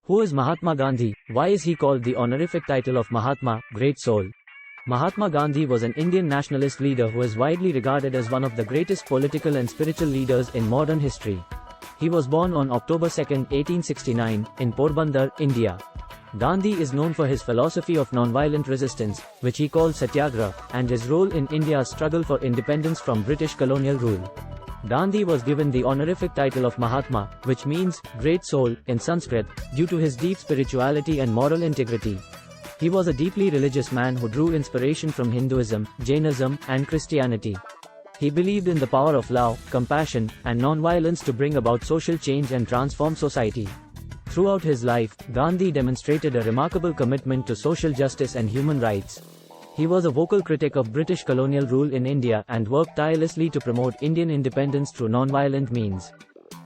Who is Mahatma Gandhi? Why is he called the honorific title of Mahatma, Great Soul? Mahatma Gandhi was an Indian nationalist leader who is widely regarded as one of the greatest political and spiritual leaders in modern history. He was born on October 2, 1869, in Porbandar, India. Gandhi is known for his philosophy of nonviolent resistance, which he called Satyagraha, and his role in India's struggle for independence from British colonial rule. Gandhi was given the honorific title of Mahatma, which means great soul in Sanskrit, due to his deep spirituality and moral integrity. He was a deeply religious man who drew inspiration from Hinduism, Jainism, and Christianity. He believed in the power of love, compassion, and non-violence to bring about social change and transform society. Throughout his life, Gandhi demonstrated a remarkable commitment to social justice and human rights. He was a vocal critic of British colonial rule in India and worked tirelessly to promote Indian independence through non-violent means.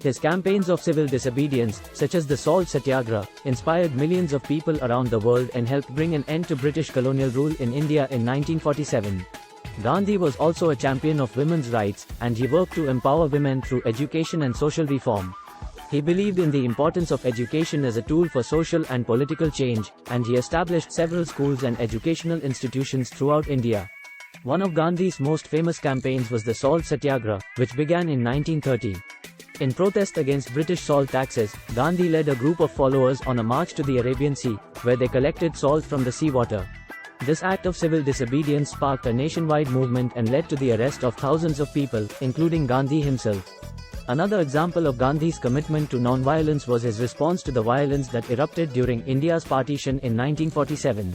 His campaigns of civil disobedience, such as the Salt Satyagraha, inspired millions of people around the world and helped bring an end to British colonial rule in India in 1947. Gandhi was also a champion of women's rights, and he worked to empower women through education and social reform. He believed in the importance of education as a tool for social and political change, and he established several schools and educational institutions throughout India. One of Gandhi's most famous campaigns was the Salt Satyagraha, which began in 1930. In protest against British salt taxes, Gandhi led a group of followers on a march to the Arabian Sea, where they collected salt from the seawater. This act of civil disobedience sparked a nationwide movement and led to the arrest of thousands of people, including Gandhi himself. Another example of Gandhi's commitment to non-violence was his response to the violence that erupted during India's partition in 1947.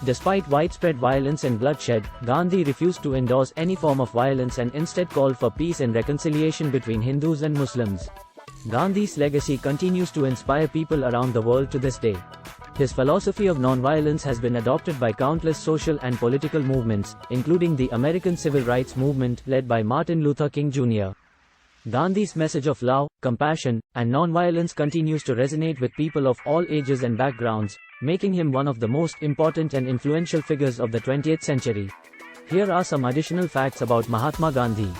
Despite widespread violence and bloodshed, Gandhi refused to endorse any form of violence and instead called for peace and reconciliation between Hindus and Muslims. Gandhi's legacy continues to inspire people around the world to this day. His philosophy of non-violence has been adopted by countless social and political movements, including the American Civil Rights Movement led by Martin Luther King Jr. Gandhi's message of love, compassion, and non-violence continues to resonate with people of all ages and backgrounds, making him one of the most important and influential figures of the 20th century. Here are some additional facts about Mahatma Gandhi.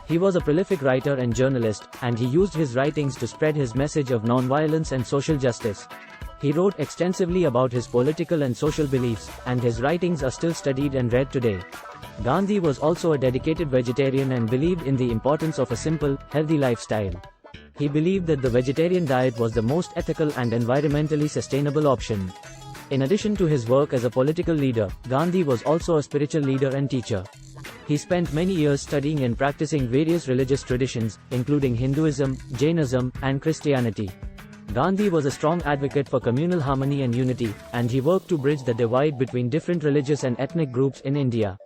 He was a prolific writer and journalist, and he used his writings to spread his message of non-violence and social justice. He wrote extensively about his political and social beliefs, and his writings are still studied and read today. Gandhi was also a dedicated vegetarian and believed in the importance of a simple, healthy lifestyle. He believed that the vegetarian diet was the most ethical and environmentally sustainable option. In addition to his work as a political leader, Gandhi was also a spiritual leader and teacher. He spent many years studying and practicing various religious traditions, including Hinduism, Jainism, and Christianity. Gandhi was a strong advocate for communal harmony and unity, and he worked to bridge the divide between different religious and ethnic groups in India.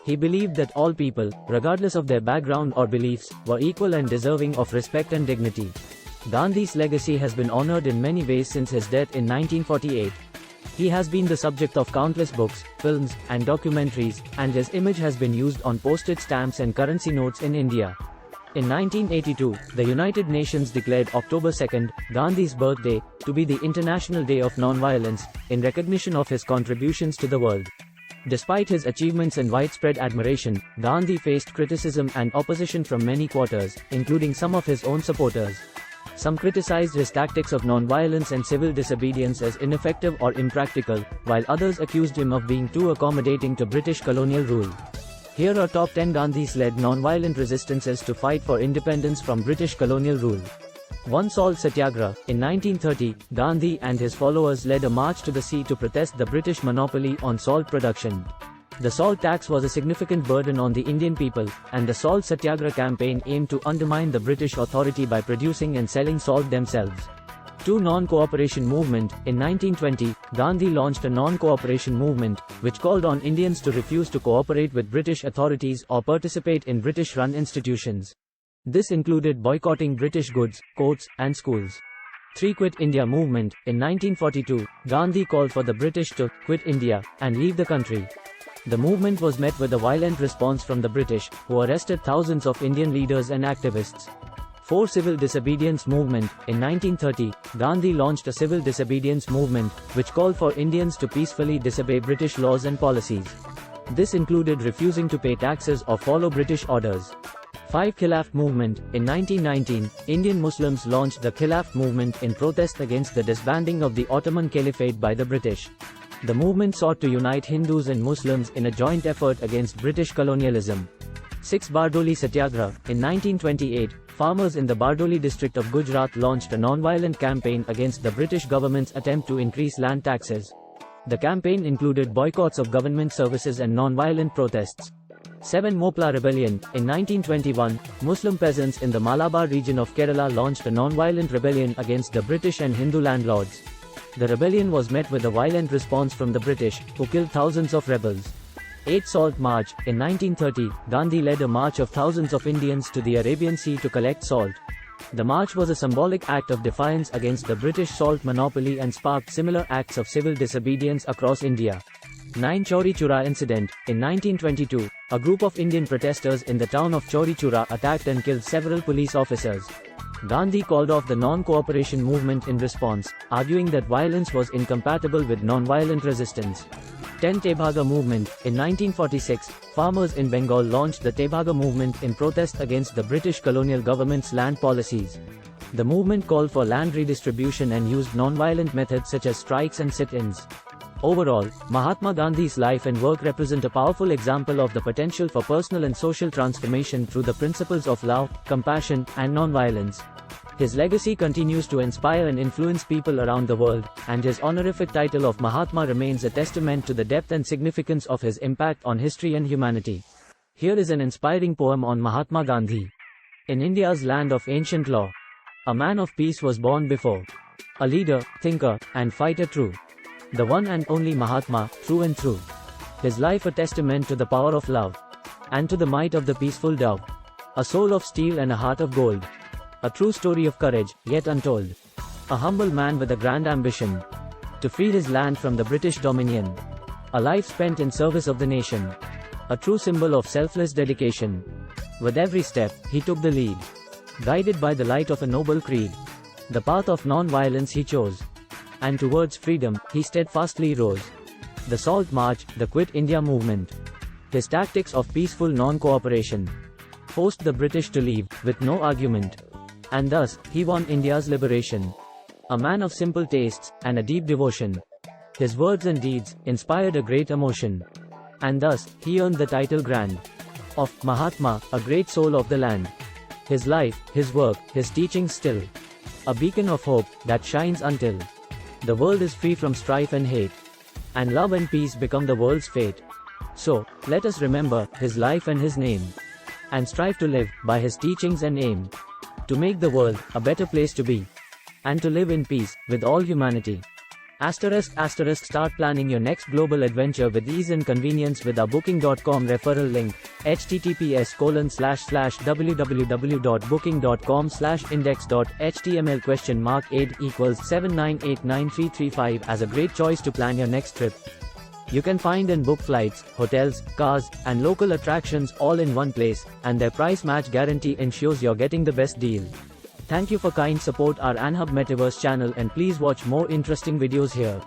He believed that all people, regardless of their background or beliefs, were equal and deserving of respect and dignity. Gandhi's legacy has been honored in many ways since his death in 1948. He has been the subject of countless books, films, and documentaries, and his image has been used on postage stamps and currency notes in India. In 1982, the United Nations declared October 2, Gandhi's birthday, to be the International Day of Nonviolence, in recognition of his contributions to the world. Despite his achievements and widespread admiration, Gandhi faced criticism and opposition from many quarters, including some of his own supporters. Some criticized his tactics of non-violence and civil disobedience as ineffective or impractical, while others accused him of being too accommodating to British colonial rule. Here are top 10 Gandhis-led non-violent resistances to fight for independence from British colonial rule. 1. Salt Satyagraha. In 1930, Gandhi and his followers led a march to the sea to protest the British monopoly on salt production. The salt tax was a significant burden on the Indian people, and the Salt Satyagraha campaign aimed to undermine the British authority by producing and selling salt themselves. 2. Non-cooperation movement. In 1920, Gandhi launched a non-cooperation movement, which called on Indians to refuse to cooperate with British authorities or participate in British-run institutions. This included boycotting British goods, courts, and schools. 3. Quit India movement. In 1942, Gandhi called for the British to quit India and leave the country. The movement was met with a violent response from the British, who arrested thousands of Indian leaders and activists. 4. Civil disobedience movement. In 1930, Gandhi launched a civil disobedience movement, which called for Indians to peacefully disobey British laws and policies. This included refusing to pay taxes or follow British orders. 5. Khilafat movement. In 1919, Indian Muslims launched the Khilafat movement in protest against the disbanding of the Ottoman Caliphate by the British. The movement sought to unite Hindus and Muslims in a joint effort against British colonialism. 6. Bardoli Satyagraha. In 1928, farmers in the Bardoli district of Gujarat launched a non-violent campaign against the British government's attempt to increase land taxes. The campaign included boycotts of government services and non-violent protests. 7. Mopla Rebellion. In 1921, Muslim peasants in the Malabar region of Kerala launched a non-violent rebellion against the British and Hindu landlords. The rebellion was met with a violent response from the British, who killed thousands of rebels. 8. Salt March. In 1930, Gandhi led a march of thousands of Indians to the Arabian Sea to collect salt. The march was a symbolic act of defiance against the British salt monopoly and sparked similar acts of civil disobedience across India. 9. Chauri Chura Incident. In 1922, a group of Indian protesters in the town of Chauri Chura attacked and killed several police officers. Gandhi called off the non-cooperation movement in response, arguing that violence was incompatible with non-violent resistance. 10. Tebhaga Movement. In 1946, farmers in Bengal launched the Tebhaga movement in protest against the British colonial government's land policies. The movement called for land redistribution and used non-violent methods such as strikes and sit-ins. Overall, Mahatma Gandhi's life and work represent a powerful example of the potential for personal and social transformation through the principles of love, compassion, and non-violence. His legacy continues to inspire and influence people around the world, and his honorific title of Mahatma remains a testament to the depth and significance of his impact on history and humanity. Here is an inspiring poem on Mahatma Gandhi. In India's land of ancient law, a man of peace was born before, a leader, thinker, and fighter true. The one and only Mahatma, through and through. His life a testament to the power of love, and to the might of the peaceful dove. A soul of steel and a heart of gold. A true story of courage, yet untold. A humble man with a grand ambition, to free his land from the British dominion. A life spent in service of the nation. A true symbol of selfless dedication. With every step, he took the lead. Guided by the light of a noble creed. The path of non-violence he chose. And towards freedom, he steadfastly rose. The Salt March, the Quit India movement. His tactics of peaceful non-cooperation forced the British to leave, with no argument. And thus, he won India's liberation. A man of simple tastes, and a deep devotion. His words and deeds inspired a great emotion. And thus, he earned the title Grand of Mahatma, a great soul of the land. His life, his work, his teachings still. A beacon of hope, that shines until the world is free from strife and hate. And love and peace become the world's fate. So, let us remember his life and his name. And strive to live by his teachings and aim. To make the world a better place to be. And to live in peace with all humanity. **** Start planning your next global adventure with ease and convenience with our Booking.com referral link. https://www.booking.com/index.html $aid=7989335 as a great choice to plan your next trip. You can find and book flights, hotels, cars, and local attractions all in one place, and their price match guarantee ensures you're getting the best deal. Thank you for kind support our Anhub Metaverse channel, and please watch more interesting videos here.